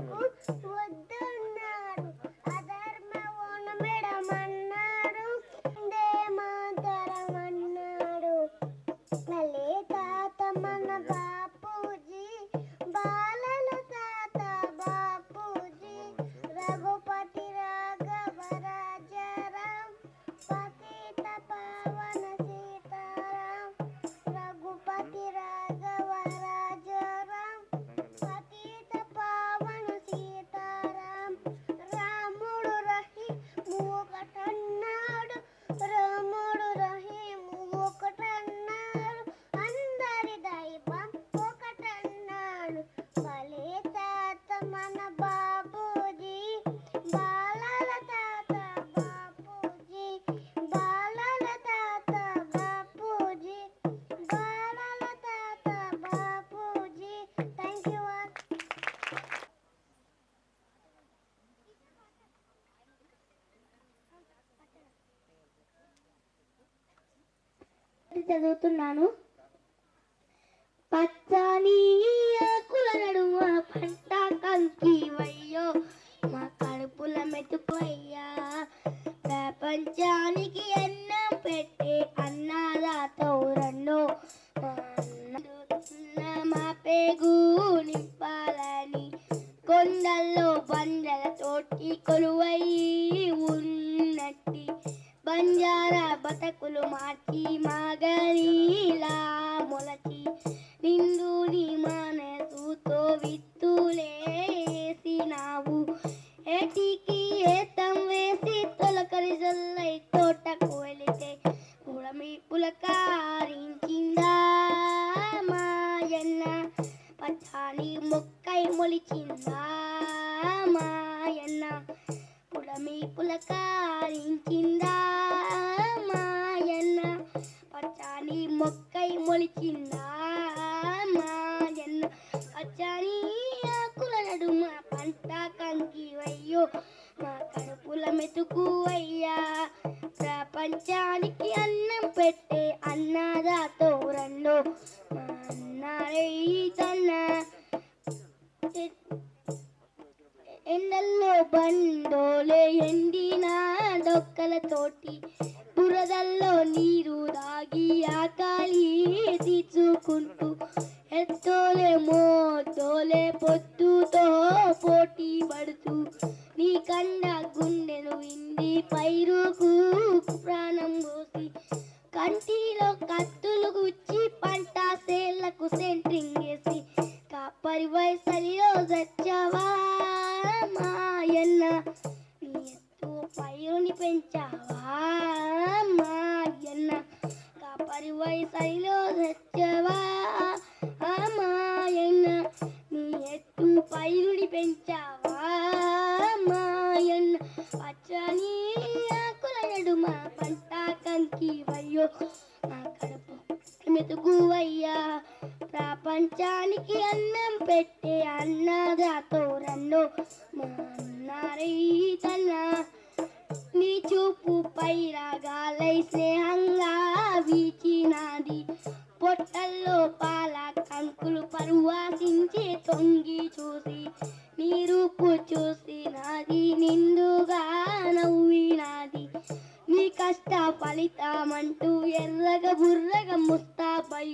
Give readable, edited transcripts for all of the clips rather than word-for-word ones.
ఎందుకు వద్దన్నాడు అధర్మమును మెడమన్నాడు మాతరమన్నాడు భలే తాత మన బాపూజీ బాలల తాత బాపూజీ రఘుపతి రాఘవ రాజారాం పతిత పావన సీతారాం రఘుపతి రాఘవ రాజారాం పతిత పావన సీతారాం రాముడు రహీము ఒకటన్నాడు రాముడు రహీము ఒకటన్నాడు అందరి దైవం ఒకటన్నాడు భలే తాత మన బాపూజీ బాలల తాత బాపూజీ బాలల తాత బాపూజీ బాలల తాత బాపూజీ థ్యాంక్ యూ చదువుతున్నాను పచ్చని ఆకుల నడుమ పంట కంకి వయ్యో మా కడుపుల మెతుకుయ్యా ప్రపంచానికి అన్నం పెట్టే అన్నదాతో రన్నో మా పేగు నింపాలని కొండల్లో బండల తోటి కొలువై ఉన్నట్టి బంజారా బతకులు మార్చి మాగనీలా మొలచి నిండు నీ మనసుతో విత్తులేసినావు ఏటికి ఏతం వేసి తొలకరి జల్లై తోటకు వెళితే పుడమి పులకారించిందా మాయన్న పచ్చాని మొక్కై మొలిచిందా మాయన్న పుడమి పులకారించిందా మాయన్న పచ్చాని మొక్కై మొలిచిందా మాయన్న పచ్చాని ఆకుల నడుమ పంట కంకి వయ్యో మా కడుపుల మెతుకు అయ్యా ప్రపంచానికి అన్నం పెట్టే అన్నదాతో రన్నో మా అన్న రైతన్న ఎండల్లో బండోలే ఎండిన డొక్కలతోటి బురదల్లో నీరు దాగి ఆకలి తీర్చుకుంటూ ఎత్తోలే మోతోలే పొద్దుతో పోటీ పడుతూ నీ కండ గుండెను విండి పైరుకు ప్రాణం పోసి కంటిలో కత్తులు గుచ్చి పంట సేళ్లకు సెంట్రింగ్ వేసి కాపరి వయసలిలో చచ్చావా మాయన్న నీ ఎత్తు పైరుని పెంచావా మాయన్న కాపరి వయసలిలో చచ్చావా మాయన్న నీ ఎత్తు పైరుని పెంచావా మాయన్న పచ్చని ఆకుల నడుమ పంట కంకి వయ్యో నా కడుపు మెతుకు అయ్యా ప్రపంచానికి అన్నం పెట్టే అన్నదాతో రన్నో మా అన్న రైతన్న నీ చూపు పై రాగాలై స్నేహంగా వీచినాది పొట్టల్లో పాల కంకులు పరువాసించి తొంగి చూసి నీ రూపు చూసి నాది నిండుగా నవ్వినాది నీ కష్ట ఫలితమంటూ ఎర్రగా బుర్రగా ముస్తాబై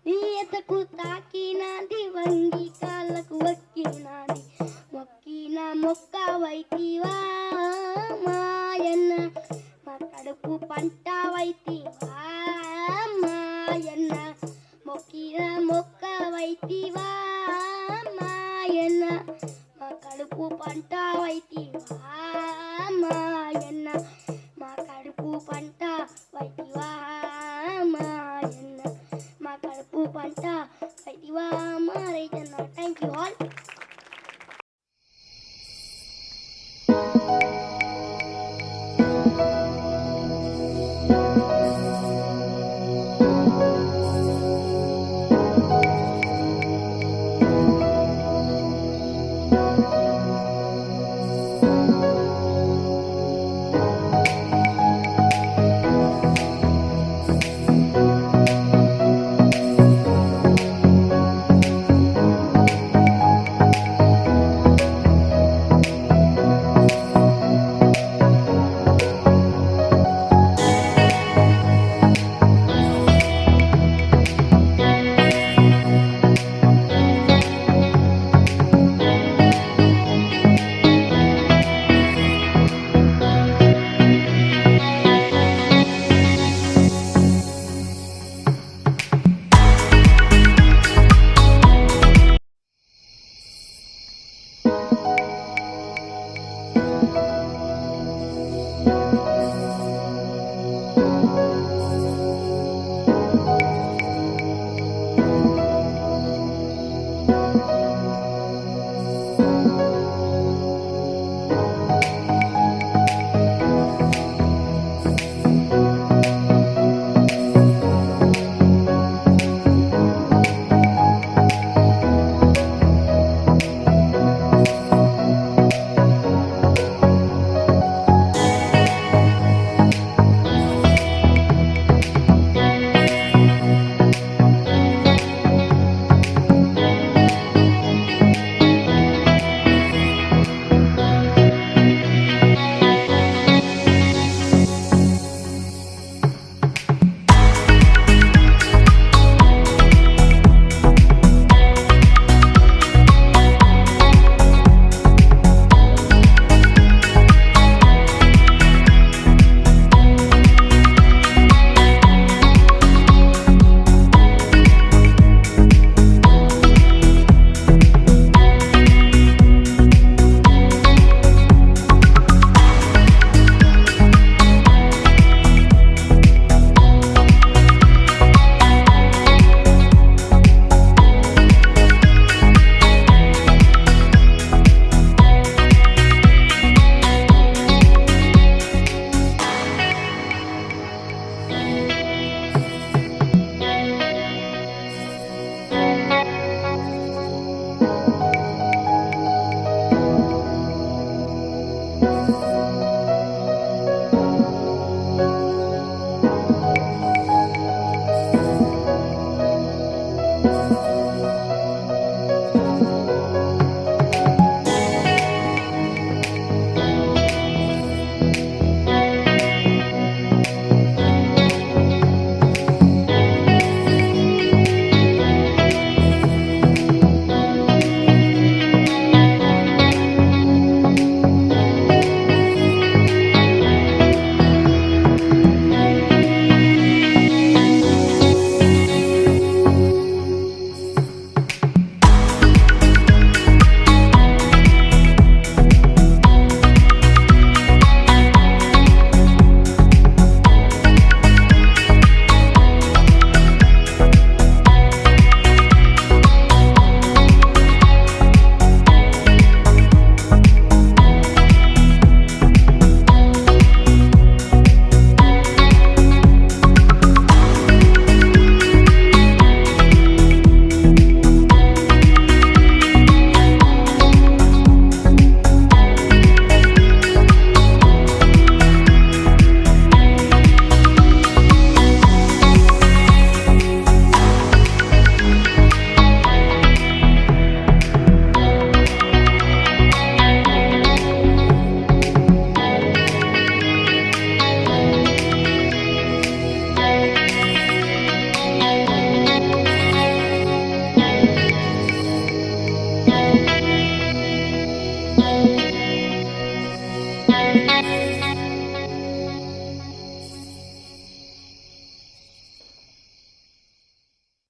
నీ ఎతకు తాకినాది వంగి కాళ్ళకు వక్కినాది మొక్కిన మొక్క వైతివా మాయన్న మా కడుపు పంట వైతివా మాయన్న మొక్కిన మొక్క వైతివా మాయన్న మా కడుపు పంట వైతివా మాయన్న మా కడుపు పంట వైతివా మాయన్న మా కడుపు పంట వైతివా మా రైతన్న థ్యాంక్ యూ ఆల్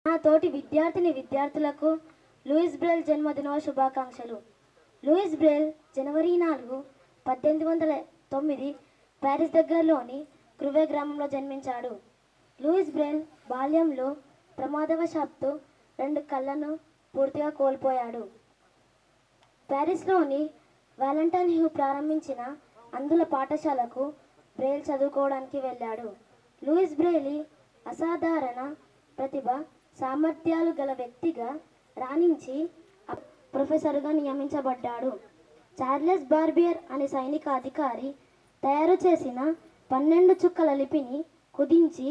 నా తోటి విద్యార్థులకు లూయిస్ బ్రెల్ జన్మదినోత్సవ శుభాకాంక్షలు. లూయిస్ బ్రెల్ జనవరి 4, 1809 ప్యారిస్ దగ్గరలోని క్రువే గ్రామంలో జన్మించాడు. లూయిస్ బ్రెల్ బాల్యంలో ప్రమాదవశాత్తు 2 కళ్ళను పూర్తిగా కోల్పోయాడు. ప్యారిస్లోని వాలెంటైన్ హ్యూ ప్రారంభించిన అందుల పాఠశాలకు బ్రెయిల్ చదువుకోవడానికి వెళ్ళాడు. లూయిస్ బ్రెయిలీ అసాధారణ ప్రతిభ సామర్థ్యాలు గల వ్యక్తిగా రాణించి ప్రొఫెసర్గా నియమించబడ్డాడు. చార్లెస్ బార్బియర్ అనే సైనిక అధికారి తయారు చేసిన 12 చుక్కల లిపిని కుదించి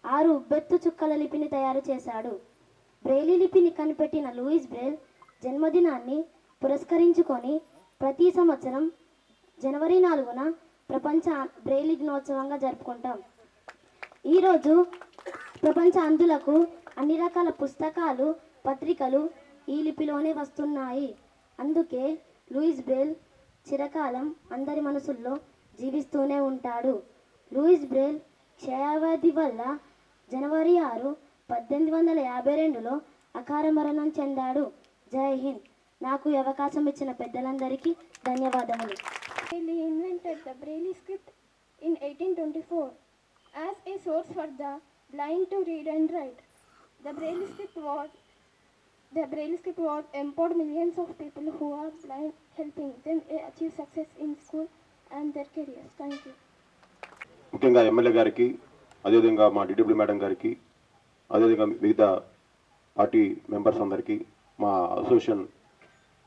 6 ఉబ్బెత్తు చుక్కల లిపిని తయారు చేశాడు. బ్రెయిలీ లిపిని కనిపెట్టిన లూయిస్ బ్రెల్ జన్మదినాన్ని పురస్కరించుకొని ప్రతి సంవత్సరం జనవరి 4న ప్రపంచ బ్రెయిలీ దినోత్సవంగా జరుపుకుంటాం. ఈరోజు ప్రపంచ అంధులకు అన్ని రకాల పుస్తకాలు, పత్రికలు ఈ లిపిలోనే వస్తున్నాయి. అందుకే లూయిస్ బ్రెల్ చిరకాలం అందరి మనసుల్లో జీవిస్తూనే ఉంటాడు. లూయిస్ బ్రెల్ క్షయవ్యాధి వల్ల జనవరి 6, 1852లో అకాల మరణం చెందాడు. జై హింద్. నాకు ఈ అవకాశం ఇచ్చిన పెద్దలందరికీ ధన్యవాదములు. He invented the Braille script in 1824 as a source for the blind to read and write. The Braille script was The Braille script was empowered millions of people who are blind, helping them achieve success in school and their careers. Thank you. ముఖ్యంగా MLA గారికి, అదేవిధంగా మా DW madam గారికి, అదేవిధంగా మిగతా party members అందరికీ, మా association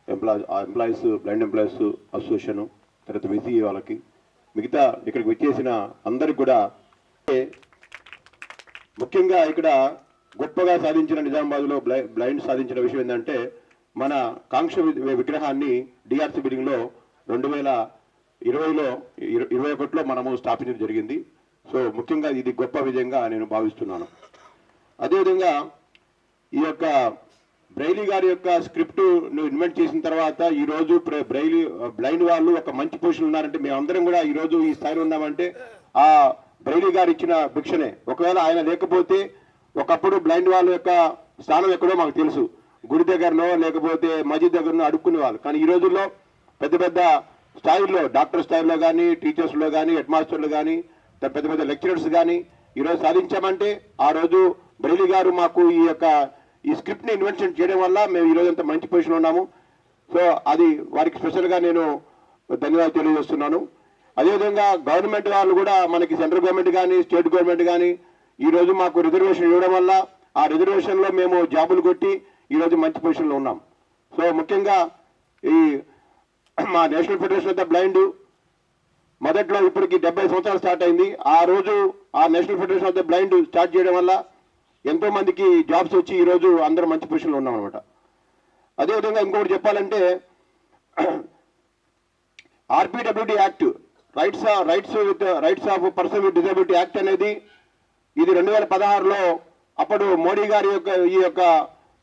employees blind employees association, తర్వాత విసిఈ వాళ్ళకి, మిగతా ఇక్కడికి వచ్చేసిన అందరికి కూడా, ముఖ్యంగా ఇక్కడ గొప్పగా సాధించిన నిజామాబాద్లో బ్లైండ్ సాధించిన విషయం ఏంటంటే, మన కాంక్ష విగ్రహాన్ని డిఆర్సీ బిల్డింగ్లో 2021లో మనము స్థాపించడం జరిగింది. సో ముఖ్యంగా ఇది గొప్ప విజయంగా నేను భావిస్తున్నాను. అదేవిధంగా ఈ యొక్క బ్రైలీ గారి యొక్క స్క్రిప్ట్ ఇన్వెంట్ చేసిన తర్వాత ఈరోజు బ్లైండ్ వాళ్ళు ఒక మంచి పొజిషన్ ఉన్నారంటే, మేమందరం కూడా ఈరోజు ఈ స్థాయిలో ఉన్నామంటే ఆ బ్రైలీ గారు ఇచ్చిన భిక్షనే. ఒకవేళ ఆయన లేకపోతే ఒకప్పుడు బ్లైండ్ వాళ్ళ యొక్క స్థానం ఎక్కడో మాకు తెలుసు, గుడి దగ్గరనో లేకపోతే మస్జిద్ దగ్గరనో అడుక్కునే వాళ్ళు. కానీ ఈ రోజుల్లో పెద్ద పెద్ద స్థాయిల్లో, డాక్టర్ స్థాయిలో కానీ, టీచర్స్లో కానీ, హెడ్ మాస్టర్లు కానీ, పెద్ద పెద్ద లెక్చరర్స్ కానీ ఈరోజు సాధించామంటే ఆ రోజు బ్రైలీ గారు మాకు ఈ స్క్రిప్ట్ని ఇన్వెన్షన్ చేయడం వల్ల మేము ఈరోజు అంత మంచి పొజిషన్లో ఉన్నాము. సో అది వారికి స్పెషల్గా నేను ధన్యవాదాలు తెలియజేస్తున్నాను. అదేవిధంగా గవర్నమెంట్ వాళ్ళు కూడా మనకి సెంట్రల్ గవర్నమెంట్ కానీ, స్టేట్ గవర్నమెంట్ కానీ ఈరోజు మాకు రిజర్వేషన్ ఇవ్వడం వల్ల ఆ రిజర్వేషన్లో మేము జాబులు కొట్టి ఈరోజు మంచి పొజిషన్లో ఉన్నాం. సో ముఖ్యంగా ఈ మా national federation of the blind మొదట్లో ఇప్పటికి 70 సంవత్సరాలు స్టార్ట్ అయింది. ఆ రోజు ఆ national federation of the blind start చేయడం వల్ల ఎంతో మందికి జాబ్స్ వచ్చి ఈరోజు అందరూ మంచి పొజిషన్లో ఉన్నాం అనమాట. అదేవిధంగా ఇంకొకటి చెప్పాలంటే, RPWD act, rights of person with disability act అనేది ఇది 2016లో అప్పుడు మోడీ గారి ఈ యొక్క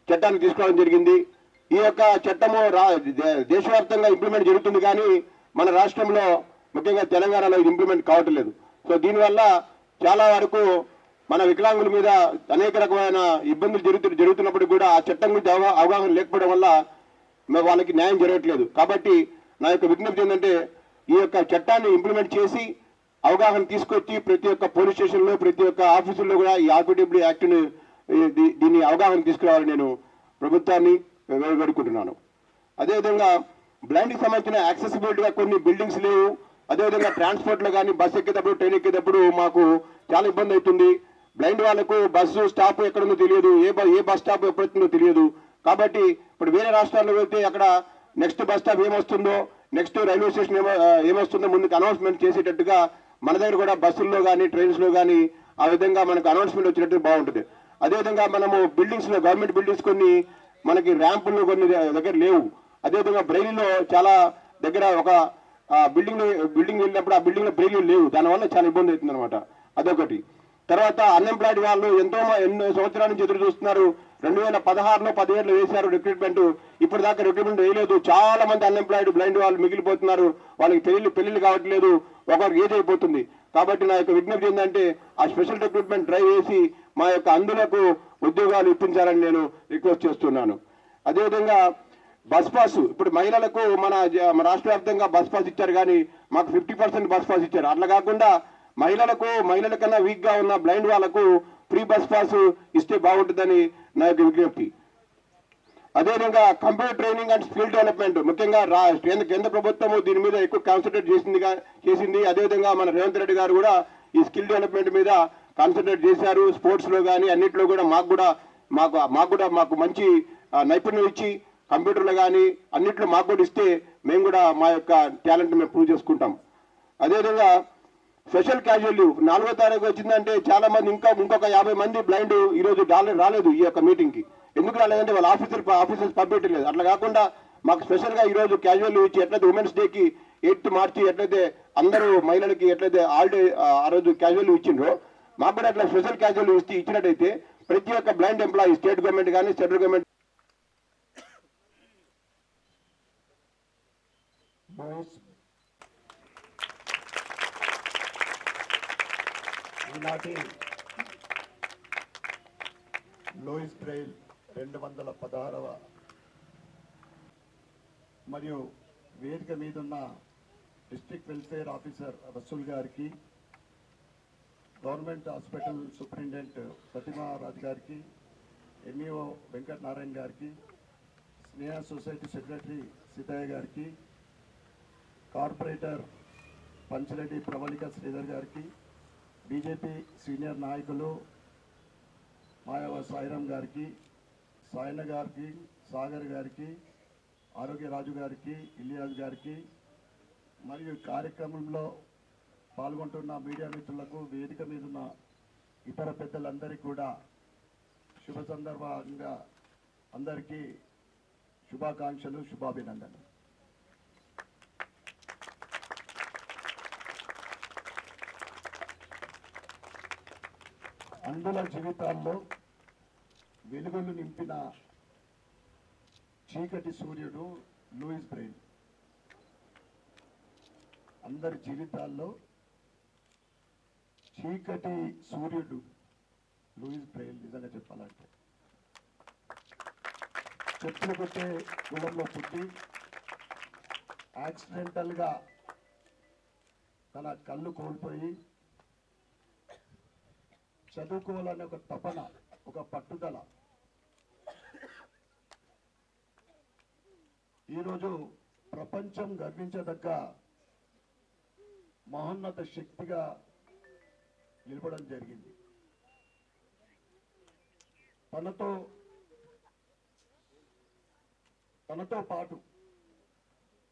చట్టాన్ని తీసుకోవడం జరిగింది. ఈ యొక్క చట్టము దేశవ్యాప్తంగా ఇంప్లిమెంట్ జరుగుతుంది, కానీ మన రాష్ట్రంలో ముఖ్యంగా తెలంగాణలో ఇది ఇంప్లిమెంట్ కావటం లేదు. సో దీనివల్ల చాలా వరకు మన వికలాంగుల మీద అనేక రకమైన ఇబ్బందులు జరుగుతున్నప్పుడు కూడా ఆ చట్టం గురించి అవగాహన లేకపోవడం వల్ల వాళ్ళకి న్యాయం జరగట్లేదు. కాబట్టి నా యొక్క విజ్ఞప్తి ఏంటంటే, ఈ యొక్క చట్టాన్ని ఇంప్లిమెంట్ చేసి అవగాహన తీసుకొచ్చి ప్రతి ఒక్క పోలీస్ స్టేషన్లో, ప్రతి ఒక్క ఆఫీసుల్లో కూడా ఈ ఆర్పిడబ్ల్యూ యాక్ట్ని దీన్ని అవగాహన తీసుకురావాలని నేను ప్రభుత్వాన్ని వేడుకుంటున్నాను. అదేవిధంగా బ్లైండ్కి సంబంధించిన యాక్సెసిబిలిటీగా కొన్ని బిల్డింగ్స్ లేవు. అదేవిధంగా ట్రాన్స్పోర్ట్లో కానీ, బస్సు ఎక్కేటప్పుడు, ట్రైన్ ఎక్కేటప్పుడు మాకు చాలా ఇబ్బంది అవుతుంది. బ్లైండ్ వాళ్ళకు బస్సు స్టాప్ ఎక్కడుందో తెలియదు, ఏ బస్ స్టాప్ ఎప్పుడొస్తుందో తెలియదు. కాబట్టి ఇప్పుడు వేరే రాష్ట్రాల్లో వెళ్తే అక్కడ నెక్స్ట్ బస్ స్టాప్ ఏమొస్తుందో, నెక్స్ట్ రైల్వే స్టేషన్ ఏమొస్తుందో ముందుకు అనౌన్స్మెంట్ చేసేటట్టుగా మన దగ్గర కూడా బస్సుల్లో కానీ, ట్రైన్స్లో కానీ ఆ విధంగా మనకు అనౌన్స్మెంట్ వచ్చినట్టు బాగుంటుంది. అదేవిధంగా మనము బిల్డింగ్స్లో, గవర్నమెంట్ బిల్డింగ్స్ కొన్ని మనకి ర్యాంపుల్లో కొన్ని దగ్గర లేవు. అదేవిధంగా బ్రైలీలో చాలా దగ్గర ఒక బిల్డింగ్ వెళ్ళినప్పుడు ఆ బిల్డింగ్లో బ్రైలీ లేవు, దానివల్ల చాలా ఇబ్బంది అవుతుంది అనమాట. అదొకటి. తర్వాత అన్ఎంప్లాయిడ్ వాళ్ళు ఎన్నో సంవత్సరాల నుంచి ఎదురు చూస్తున్నారు. 2016లో 17లో వేశారు రిక్రూట్మెంట్, ఇప్పుడు దాకా రిక్రూట్మెంట్ వేయలేదు. చాలా మంది అన్ఎంప్లాయిడ్ బ్లైండ్ వాళ్ళు మిగిలిపోతున్నారు, వాళ్ళకి పెళ్లిళ్ళు కావట్లేదు, ఒకరికి ఏజ్ అయిపోతుంది. కాబట్టి నా యొక్క విజ్ఞప్తి ఏంటంటే, ఆ స్పెషల్ రిక్రూట్మెంట్ డ్రైవ్ వేసి మా యొక్క అందులకు ఉద్యోగాలు ఇప్పించాలని నేను రిక్వెస్ట్ చేస్తున్నాను. అదేవిధంగా బస్ పాస్, ఇప్పుడు మహిళలకు మన రాష్ట్ర వ్యాప్తంగా బస్ పాస్ ఇచ్చారు, కానీ మాకు 50% బస్ పాస్ ఇచ్చారు. అట్లా కాకుండా మహిళల కన్నా వీక్ గా ఉన్న బ్లైండ్ వాళ్ళకు ఫ్రీ బస్ పాస్ ఇస్తే బాగుంటుందని నా యొక్క విజ్ఞప్తి. అదేవిధంగా computer training and skill development, ముఖ్యంగా కేంద్ర ప్రభుత్వము దీని మీద ఎక్కువ కాన్సన్ట్రేట్ చేసింది. అదేవిధంగా మన రేవంత్ రెడ్డి గారు కూడా ఈ స్కిల్ డెవలప్మెంట్ మీద కాన్సన్ట్రేట్ చేశారు. స్పోర్ట్స్ లో కానీ అన్నింటిలో కూడా మాకు మంచి నైపుణ్యం ఇచ్చి, కంప్యూటర్లో కానీ అన్నింటిలో మాకు కూడా ఇస్తే మేము కూడా మా యొక్క టాలెంట్ మేము ప్రూవ్ చేసుకుంటాం. అదేవిధంగా స్పెషల్ క్యాజువల్ లీవ్ 4వ తారీఖు వచ్చిందంటే చాలా మంది ఇంకొక 50 మంది బ్లైండ్ ఈరోజు రాలేదు ఈ యొక్క మీటింగ్కి. ఎందుకు రాలేదంటే వాళ్ళ ఆఫీసర్స్ పంపించలేదు. అట్లా కాకుండా మాకు స్పెషల్గా ఈరోజు క్యాజువల్ లీవ్ ఇచ్చి, ఎట్లయితే ఉమెన్స్ డేకి 8th మార్చి ఎట్లయితే అందరూ మహిళలకి ఎట్లయితే హాలిడే ఆ రోజు క్యాజువల్ లీవ్ ఇచ్చిండ్రో, మాకు కూడా అట్లా స్పెషల్ క్యాజువల్ లీవ్ ఇచ్చినట్టయితే ప్రతి ఒక్క బ్లైండ్ ఎంప్లాయీ, స్టేట్ గవర్నమెంట్ కానీ, సెంట్రల్ గవర్నమెంట్ ఈనాటి లూయిస్ బ్రెయిల్ 216వ మరియు వేదిక మీదున్న డిస్ట్రిక్ట్ వెల్ఫేర్ ఆఫీసర్ రసూల్ గారికి, గవర్నమెంట్ హాస్పిటల్ సూపరింటెండెంట్ ప్రతిమా రాజ్ గారికి, ఎంఈఓ వెంకట నారాయణ గారికి, స్నేహ సొసైటీ సెక్రటరీ సిద్ధయ్య గారికి, కార్పొరేటర్ పంచిరెడ్డి ప్రవళిక శ్రీధర్ గారికి, బీజేపీ సీనియర్ నాయకులు మాయావ సాయిరాం గారికి, సాయన్న గారికి, సాగర్ గారికి, ఆరోగ్యరాజు గారికి, ఇలియాస్ గారికి, మరియు కార్యక్రమంలో పాల్గొంటున్న మీడియా మిత్రులకు, వేదిక మీద ఉన్న ఇతర పెద్దలందరికీ కూడా శుభ సందర్భంగా అందరికీ శుభాకాంక్షలు, శుభాభినందనలు. అందుల జీవితాల్లో వెలుగులు నింపిన చీకటి సూర్యుడు లూయిస్ బ్రెయిల్. అందరి జీవితాల్లో చీకటి సూర్యుడు లూయిస్ బ్రెయిల్. నిజంగా చెప్పాలంటే చెప్పులు కొట్టే కులంలో పుట్టి యాక్సిడెంటల్గా తన కళ్ళు కోల్పోయి చదువుకోవాలనే ఒక తపన, ఒక పట్టుదల ఈరోజు ప్రపంచం గర్వించదగ్గ మహోన్నత శక్తిగా నిలబడడం జరిగింది. తనతో పాటు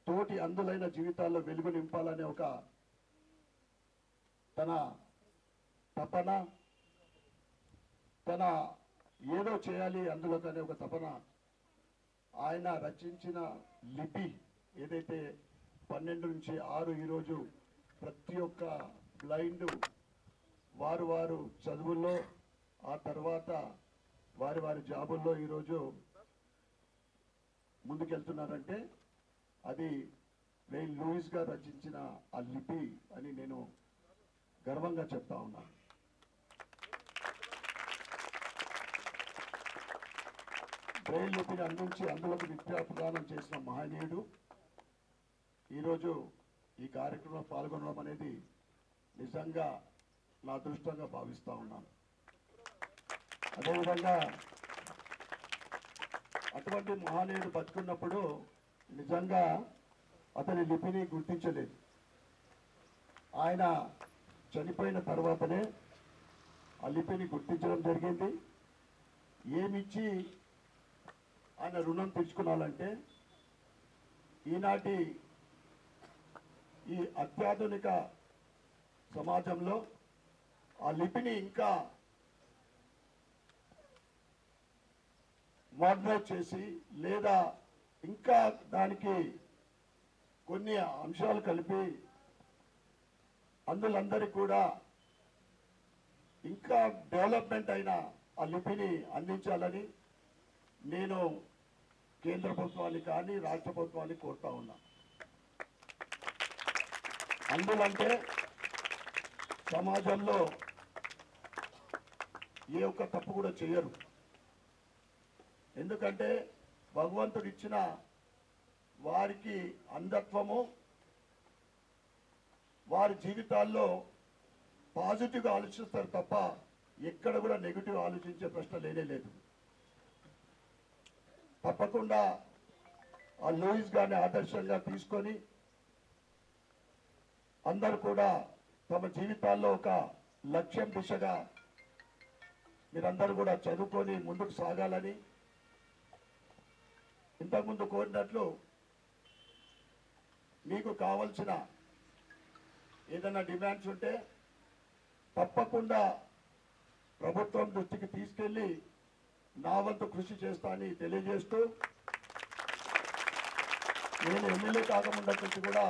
తోటి అందులైన జీవితాల్లో వెలుగు నింపాలనే ఒక తన తపన, తన ఏదో చేయాలి అందులో కానీ ఒక తపన, ఆయన రచించిన లిపి ఏదైతే 12 నుంచి 6 ఈరోజు ప్రతి ఒక్క బ్లైండ్ వారు చదువుల్లో, ఆ తర్వాత వారి జాబుల్లో ఈరోజు ముందుకెళ్తున్నారంటే అది బ్రెయిల్ లూయిస్ గారు రచించిన ఆ లిపి అని నేను గర్వంగా చెప్తా ఉన్నాను. బ్రెయిల్ లిపిని అందించి అందులోకి విద్యా ప్రదానం చేసిన మహనీయుడు ఈరోజు ఈ కార్యక్రమంలో పాల్గొనడం అనేది నిజంగా నా అదృష్టంగా భావిస్తూ ఉన్నాను. అదేవిధంగా అటువంటి మహనీయుడు బతుకున్నప్పుడు నిజంగా అతని లిపిని గుర్తించలేదు. ఆయన చనిపోయిన తర్వాతనే ఆ లిపిని గుర్తించడం జరిగింది. ఏమిచ్చి ఆయన రుణం తీర్చుకోవాలంటే ఈనాటి ఈ అత్యాధునిక సమాజంలో ఆ లిపిని ఇంకా మోడర్నైజ్ చేసి లేదా ఇంకా దానికి కొన్ని అంశాలు కలిపి అందులందరికీ కూడా ఇంకా డెవలప్మెంట్ అయిన ఆ లిపిని అందించాలని నేను కేంద్ర ప్రభుత్వాన్ని కానీ రాష్ట్ర ప్రభుత్వాన్ని కోరుతా ఉన్నా. అందులంటే సమాజంలో ఏ ఒక్క తప్పు కూడా చేయరు. ఎందుకంటే భగవంతుడు ఇచ్చిన వారికి అంధత్వము, వారి జీవితాల్లో పాజిటివ్గా ఆలోచిస్తారు తప్ప ఎక్కడ కూడా నెగిటివ్ ఆలోచించే ప్రశ్న లేనే లేదు. తప్పకుండా ఆ లూయిస్ గారిని ఆదర్శంగా తీసుకొని అందరూ కూడా తమ జీవితాల్లో ఒక లక్ష్యం దిశగా మీరందరూ కూడా చదువుకొని ముందుకు సాగాలని, ఇంతకుముందు కోరినట్లు మీకు కావలసిన ఏదైనా డిమాండ్స్ ఉంటే తప్పకుండా ప్రభుత్వం దృష్టికి తీసుకెళ్లి నా వంతు కృషి చేస్తా అని తెలియజేస్తూ, నేను ఎమ్మెల్యే కాకముందు నుంచి కూడా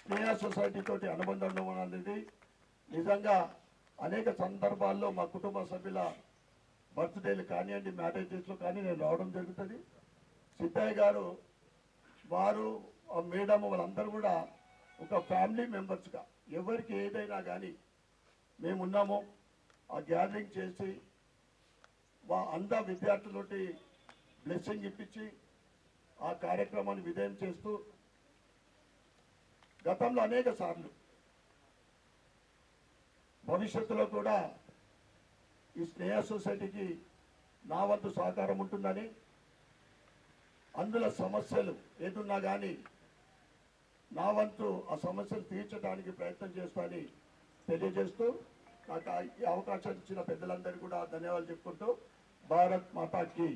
స్నేహ సొసైటీ తోటి అనుబంధం ఉండడం అనేది నిజంగా అనేక సందర్భాల్లో మా కుటుంబ సభ్యుల బర్త్డేలు కానివ్వండి, మ్యారేజెస్లో కానీ నేను రావడం జరుగుతుంది. సిద్ధయ్య గారు, వారు, మేడం, వాళ్ళందరూ కూడా ఒక ఫ్యామిలీ మెంబర్స్గా ఎవరికి ఏదైనా కానీ మేమున్నామో ఆ గ్యాదరింగ్ చేసి అందా విద్యార్థులతోటి బ్లెస్సింగ్ ఇప్పించి ఆ కార్యక్రమాన్ని విజయం చేస్తూ గతంలో అనేక సార్లు భవిష్యత్తులో కూడా ఈ స్నేహ సొసైటీకి నా వంతు సహకారం ఉంటుందని అందులో సమస్యలు ఏదున్నా కానీ నా వంతు ఆ సమస్యలు తీర్చడానికి ప్రయత్నం చేస్తానని తెలియజేస్తూ నాకు ఈ అవకాశం ఇచ్చిన పెద్దలందరికీ కూడా ధన్యవాదాలు చెప్పుకుంటూ భారత్ మాతాకి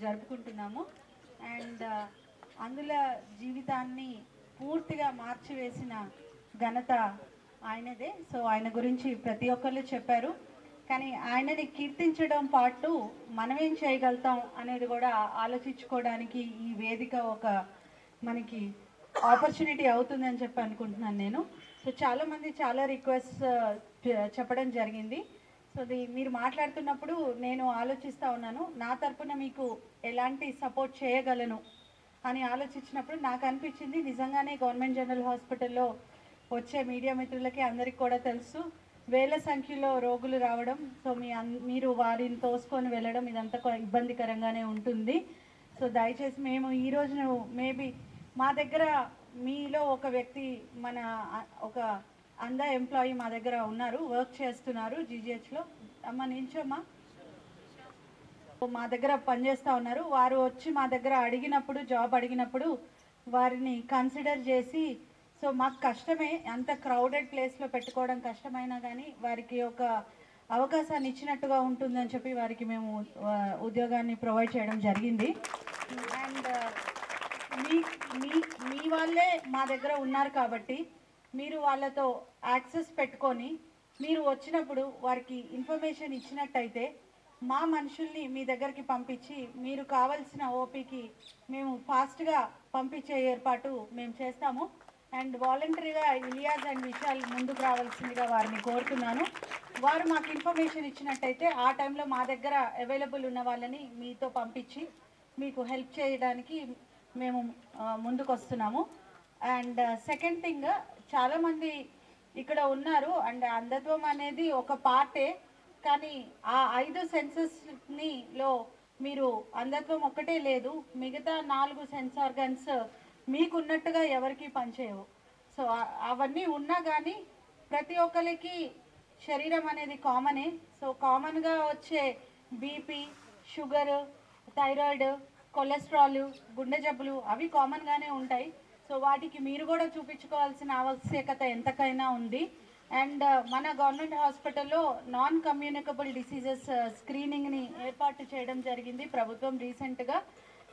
జరుపుకుంటున్నాము. అండ్ అందుల జీవితాన్ని పూర్తిగా మార్చివేసిన ఘనత ఆయనదే. సో ఆయన గురించి ప్రతి ఒక్కళ్ళు చెప్పారు. కానీ ఆయనని కీర్తించడం పాటు మనమేం చేయగలుగుతాం అనేది కూడా ఆలోచించుకోవడానికి ఈ వేదిక ఒక మనకి ఆపర్చునిటీ అవుతుందని చెప్పి అనుకుంటున్నాను నేను. సో చాలామంది చాలా రిక్వెస్ట్ చెప్పడం జరిగింది. సో మీరు మాట్లాడుతున్నప్పుడు నేను ఆలోచిస్తూ ఉన్నాను, నా తరపున మీకు ఎలాంటి సపోర్ట్ చేయగలను అని ఆలోచించినప్పుడు నాకు అనిపించింది నిజంగానే గవర్నమెంట్ జనరల్ హాస్పిటల్లో వచ్చే మీడియా మిత్రులకి అందరికీ కూడా తెలుసు, వేల సంఖ్యలో రోగులు రావడం. సో మీరు వారిని తోసుకొని వెళ్ళడం ఇదంతా ఇబ్బందికరంగానే ఉంటుంది. సో దయచేసి మేము ఈరోజు మేబీ మా దగ్గర మీలో ఒక వ్యక్తి మన ఒక అందా ఎంప్లాయీ మా దగ్గర ఉన్నారు, వర్క్ చేస్తున్నారు జీజీహెచ్లో. అమ్మ నించమ్మా, మా దగ్గర పనిచేస్తూ ఉన్నారు. వారు వచ్చి మా దగ్గర అడిగినప్పుడు, జాబ్ అడిగినప్పుడు వారిని కన్సిడర్ చేసి, సో మాకు కష్టమే, అంత క్రౌడెడ్ ప్లేస్లో పెట్టుకోవడం కష్టమైనా కానీ వారికి ఒక అవకాశాన్ని ఇచ్చినట్టుగా ఉంటుందని చెప్పి వారికి మేము ఉద్యోగాన్ని ప్రొవైడ్ చేయడం జరిగింది. అండ్ మీ మీ మీ వాళ్ళే మా దగ్గర ఉన్నారు కాబట్టి మీరు వాళ్ళతో యాక్సెస్ పెట్టుకొని మీరు వచ్చినప్పుడు వారికి ఇన్ఫర్మేషన్ ఇచ్చినట్టయితే మా మనుషుల్ని మీ దగ్గరికి పంపించి మీరు కావాల్సిన ఓపీకి మేము ఫాస్ట్గా పంపించే ఏర్పాటు మేము చేస్తాము. అండ్ వాలంటరీగా ఇలియాజ్ అండ్ విశాల్ ముందుకు రావాల్సిందిగా వారిని కోరుతున్నాను. వారు మాకు ఇన్ఫర్మేషన్ ఇచ్చినట్టయితే ఆ టైంలో మా దగ్గర అవైలబుల్ ఉన్న వాళ్ళని మీతో పంపించి మీకు హెల్ప్ చేయడానికి మేము ముందుకు వస్తున్నాము. అండ్ సెకండ్ థింగ్, చాలామంది ఇక్కడ ఉన్నారు అండ్ అంధత్వం అనేది ఒక పార్టే, కానీ ఆ 5 సెన్సెస్లో మీరు అంధత్వం ఒక్కటే లేదు, మిగతా 4 సెన్స్ ఆర్గన్స్ మీకున్నట్టుగా ఎవరికి పనిచేయవు. సో అవన్నీ ఉన్నా కానీ ప్రతి ఒక్కరికి శరీరం అనేది కామనే. సో కామన్గా వచ్చే బీపీ, షుగర్, థైరాయిడ్, కొలెస్ట్రాల్, గుండె జబ్బులు అవి కామన్గానే ఉంటాయి. సో వాటికి మీరు కూడా చూపించుకోవాల్సిన ఆవశ్యకత ఎంతకైనా ఉంది. అండ్ మన గవర్నమెంట్ హాస్పిటల్లో నాన్ కమ్యూనికబుల్ డిసీజెస్ స్క్రీనింగ్ని ఏర్పాటు చేయడం జరిగింది ప్రభుత్వం రీసెంట్గా.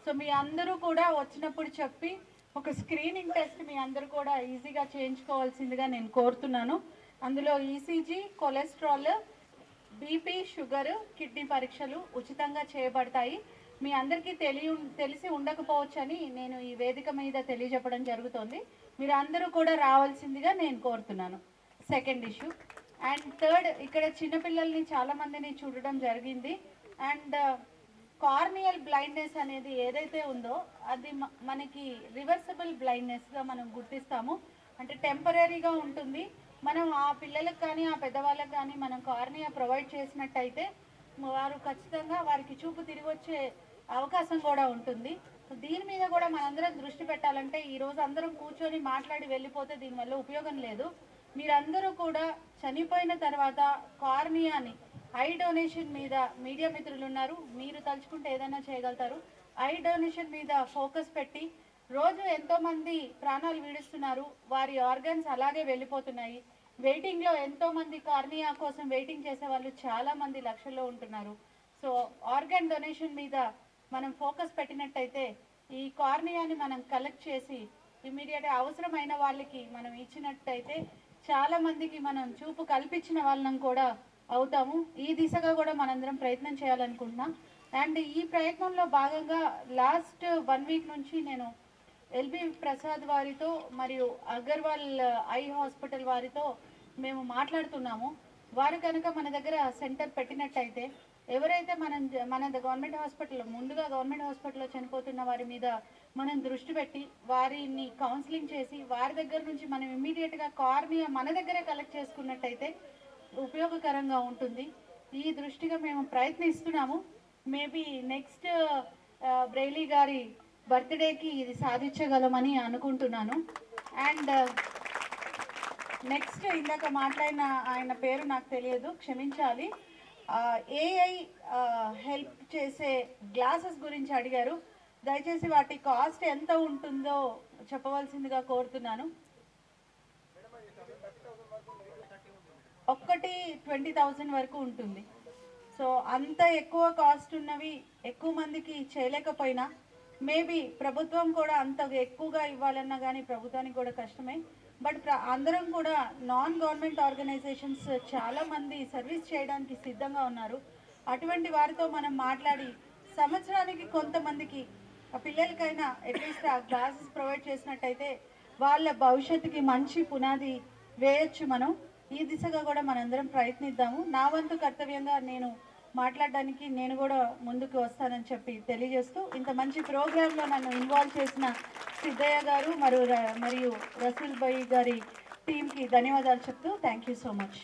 సో మీ అందరూ కూడా వచ్చినప్పుడు చెప్పి ఒక స్క్రీనింగ్ టెస్ట్ మీ అందరూ కూడా ఈజీగా చేయించుకోవాల్సిందిగా నేను కోరుతున్నాను. అందులో ECG, cholesterol, BP, sugar, kidney పరీక్షలు ఉచితంగా చేయబడతాయి. మీ అందరికీ తెలిసి ఉండకపోవచ్చని నేను ఈ వేదిక మీద తెలియజెప్పడం జరుగుతుంది. మీరు అందరూ కూడా రావాల్సిందిగా నేను కోరుతున్నాను. Second issue. అండ్ థర్డ్, ఇక్కడ చిన్నపిల్లల్ని చాలామందిని చూడడం జరిగింది. అండ్ కార్నియల్ బ్లైండ్నెస్ అనేది ఏదైతే ఉందో అది మనకి రివర్సిబుల్ బ్లైండ్నెస్గా మనం గుర్తిస్తాము. అంటే టెంపరీగా ఉంటుంది. మనం ఆ పిల్లలకు కానీ ఆ పెద్దవాళ్ళకి కానీ మనం కార్నియా ప్రొవైడ్ చేసినట్టయితే వారు ఖచ్చితంగా వారికి చూపు తిరిగి వచ్చే అవకాశం కూడా ఉంటుంది. దీని మీద కూడా మనందరం దృష్టి పెట్టాలంటే ఈరోజు అందరం కూర్చొని మాట్లాడి వెళ్ళిపోతే దీనివల్ల ఉపయోగం లేదు. మీరందరూ కూడా చనిపోయిన తర్వాత కార్నియాని ఐ డొనేషన్ మీద, మీడియా మిత్రులు ఉన్నారు, మీరు తలుచుకుంటే ఏదైనా చేయగలుగుతారు, ఐ డొనేషన్ మీద ఫోకస్ పెట్టి రోజు ఎంతోమంది ప్రాణాలు వీడిస్తున్నారు, వారి ఆర్గన్స్ అలాగే వెళ్ళిపోతున్నాయి. వెయిటింగ్లో ఎంతోమంది కార్నియా కోసం వెయిటింగ్ చేసే వాళ్ళు చాలామంది లక్షల్లో ఉంటున్నారు. సో ఆర్గన్ డొనేషన్ మీద మనం ఫోకస్ పెట్టినట్టయితే ఈ కార్నియాని మనం కలెక్ట్ చేసి ఇమీడియట్గా అవసరమైన వాళ్ళకి మనం ఇచ్చినట్టయితే చాలా మందికి మనం చూపు కల్పించిన వాళ్ళం కూడా అవుతాము. ఈ దిశగా కూడా మనందరం ప్రయత్నం చేయాలనుకుంటున్నాం. అండ్ ఈ ప్రయత్నంలో భాగంగా లాస్ట్ 1 వీక్ నుంచి నేను ఎల్బి ప్రసాద్ వారితో మరియు అగర్వాల్ ఐ హాస్పిటల్ వారితో మేము మాట్లాడుతున్నాము. వారు కనుక మన దగ్గర సెంటర్ పెట్టినట్టయితే ఎవరైతే మన గవర్నమెంట్ హాస్పిటల్లో ముందుగా గవర్నమెంట్ హాస్పిటల్లో చనిపోతున్న వారి మీద మనం దృష్టి పెట్టి వారిని కౌన్సిలింగ్ చేసి వారి దగ్గర నుంచి మనం ఇమ్మీడియట్గా కార్నియా మన దగ్గరే కలెక్ట్ చేసుకున్నట్టయితే ఉపయోగకరంగా ఉంటుంది. ఈ దృష్టిగా మేము ప్రయత్నిస్తున్నాము. మేబీ నెక్స్ట్ బ్రెయిలీ గారి బర్త్డేకి ఇది సాధించగలమని అనుకుంటున్నాను. అండ్ నెక్స్ట్ ఇందాక మాట్లాడిన ఆయన పేరు నాకు తెలియదు, క్షమించాలి. ఏఐ హెల్ప్ చేసే గ్లాసెస్ గురించి అడిగారు. దయచేసి వాటి కాస్ట్ ఎంత ఉంటుందో చెప్పవలసిందిగా కోరుతున్నాను. ఒక్కటి 20,000 వరకు ఉంటుంది. సో అంత ఎక్కువ కాస్ట్ ఉన్నవి ఎక్కువ మందికి చేయలేకపోయినా మేబీ ప్రభుత్వం కూడా అంత ఎక్కువగా ఇవ్వాలన్నా కానీ ప్రభుత్వానికి కూడా కష్టమే. బట్ అందరం కూడా నాన్ గవర్నమెంట్ ఆర్గనైజేషన్స్ చాలామంది సర్వీస్ చేయడానికి సిద్ధంగా ఉన్నారు. అటువంటి వారితో మనం మాట్లాడి సంవత్సరానికి కొంతమందికి ఆ పిల్లలకైనా అట్లీస్ట్ ఆ క్లాసెస్ ప్రొవైడ్ చేసినట్టయితే వాళ్ళ భవిష్యత్తుకి మంచి పునాది వేయచ్చు. మనం ఈ దిశగా కూడా మనందరం ప్రయత్నిద్దాము. నా వంతు కర్తవ్యంగా నేను మాట్లాడడానికి నేను కూడా ముందుకు వస్తానని చెప్పి తెలియజేస్తూ ఇంత మంచి ప్రోగ్రాంలో నన్ను ఇన్వాల్వ్ చేసిన సిద్ధయ్య గారు మరియు రసూల్ భాయ్ గారి టీంకి ధన్యవాదాలు చెప్తూ థ్యాంక్ యూ సో మచ్.